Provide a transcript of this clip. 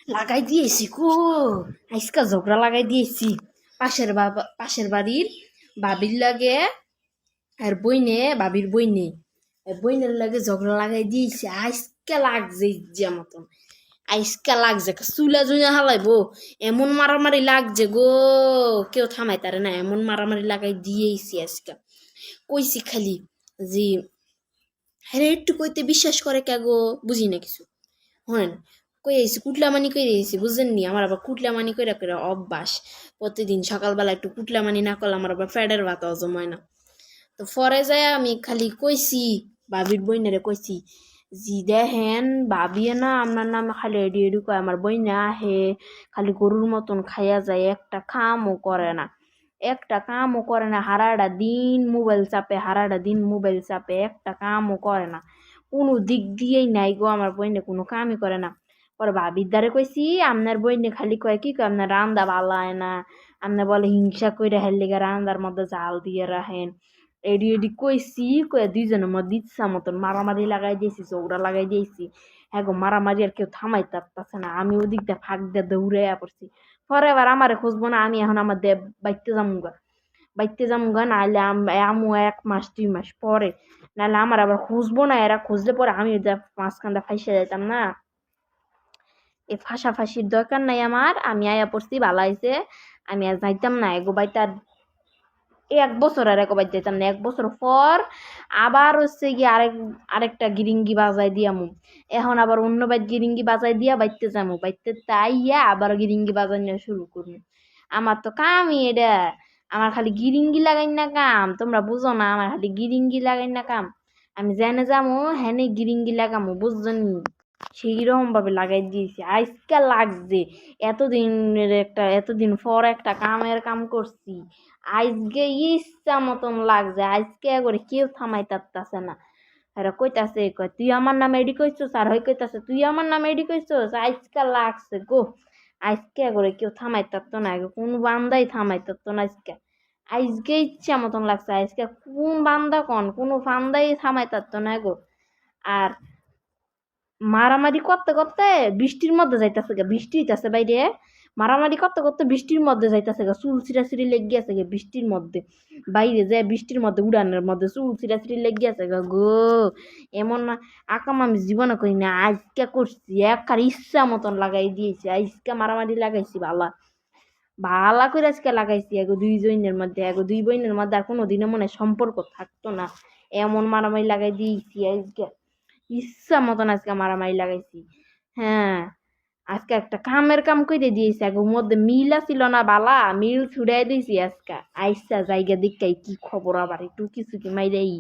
লাগাই দিয়েছি কো আজকা ঝগড়া লাগাই দিয়েছি পাশের বাড়ির বাবির লাগে আর বইনে বাবির বইনে বইনের লাগে ঝগড়া লাগাই দিয়েছি আজকা লাগছে ইজ্জা মতন আজকা লাগছে চুলা জুইয়া হালাইবো এমন মারামারি লাগছে গো কেউ থামাই তারে না এমন মারামারি লাগাই দিয়েছি আজকা কইছি খালি যে হ্যাঁ একটু কইতে বিশ্বাস করে কে গো বুঝি না কিছু হন কই আইছি কুটলামানি কই আইছি বুঝেননি আমার আবার কুটলামানি কইরা কইরা অভ্যাস প্রতিদিন সকালবেলা একটু কুটলামানি না করলে আমার আবার ফ্যাডের ভাত হজম হয় না তো পরে যায় আমি খালি কইছি বাবির বইনারে কইছি জি দেখেন ভাবিয়ে না আপনার নামে খালি এডি এডি কয় আমার বইনা আহে খালি গরুর মতন খাইয়া যায় একটা কামও করে না একটা কামও করে না হারাটা দিন মোবাইল চাপে হারাটা দিন মোবাইল চাপে একটা কামও করে না কোনো দিক দিয়েই নাই গো আমার বইনে কোনো কামই করে না পরে ভাবির দ্বারে কইছি আপনার বইনে খালি কয় কি কয় আপনার রান্দা ভালো হয় না আপনার বলে হিংসা কইরা হেললিগা রান্দার মধ্যে জাল দিয়ে রাখেন এডি এডি কইছি কয়ে দুইজনের মধ্যে ইচ্ছা মতন মারামারি লাগাই দিয়েছি চৌড়া লাগাই দিয়েছি হ্যাঁ গো মারামারি আর কেউ থামাই পারতাছে না আমি ওদিক দিয়ে ফাঁক দিয়ে দৌড়াইয়া পড়ছি পরে এবার আমারে খুঁজবো না আমি এখন আমার দেব বাইতে যামুগা নাহলে আমু 1 মাস 2 মাস পরে নাহলে আমার আবার খুঁজবো না এরা খুঁজলে পরে আমি মাঝখানটা ফাইসে যাইতাম না এই ফাঁসাফাঁসির দরকার নাই আমার আমি আয়া পড়ছি ভালো হয়েছে আমি আর যাইতাম না এগো বাইতে 1 বছর আর একবার যেতাম না 1 বছর পর আবার হচ্ছে গিয়ে আরেকটা গিরিঙ্গি বাজাই দিয়ামু এখন আবার অন্য বাইর গিরিঙ্গি বাজাই দিয়া বাইতে যামু বাইতে তাইয়া আবার গিরিঙ্গি বাজাই নিয়ে শুরু করবো আমার তো কামই এটা আমার খালি গিরিঙ্গি লাগাই না কাম তোমরা বুঝো না আমার খালি গিরিঙ্গি লাগাই না কাম আমি জেনে যামু হেনে গিরিঙ্গি লাগামু বুঝছেন সেই রকম ভাবে লাগাই দিয়েছি আজকে লাগছে এতদিন পর একটা কাম করছি আজকে ইচ্ছা মতন লাগছে আজকে করে কেউ থামাই তারতাছে না এরা কইতাছে কয় তুই আমার নামে এডি কইছস আর হই কইতাছে তুই আমার নামে এডি কইছস আজকে লাগছে গো আজকে করে কেউ থামাই তারতো না কোন বান্দাই থামাই তারতো না আজকে ইচ্ছা মতন লাগছে আজকে কোন বান্দা কোনো বান্দাই থামাই তারতো না গো আর মারামারি করতে করতে বৃষ্টির মধ্যে যাইতাছে গা বৃষ্টি হইতাছে বাইরে মারামারি করতে করতে বৃষ্টির মধ্যে যাইতাছে গা চুল ছিঁড়াছিঁড়ি লেগে আছে গে বৃষ্টির মধ্যে বাইরে যায় বৃষ্টির মধ্যে উড়ানের মধ্যে চুল ছিঁড়াছিঁড়ি লেগে আছে গা গো এমন না আকাম আমি জীবনে করি না আজকে করছি একবার ইচ্ছা মতন লাগাই দিয়েছি আজকে মারামারি লাগাইছি ভালা করে আজকে লাগাইছি এগো দুই বোনের মধ্যে আর কোনোদিনও মনে হয় সম্পর্ক থাকতো না এমন মারামারি লাগাই দিয়েছি আজকে ইচ্ছা মতন আজকে মারামারি লাগাইছি হ্যাঁ আজকে একটা কাম করে দিয়েছি আগে মধ্যে মিল ছিল না বালা মিল ছুড়াই দিয়েছি আজকে আইসা জায়গা দেখাই কি খবর আবার একটু কিছু কি মাইরাই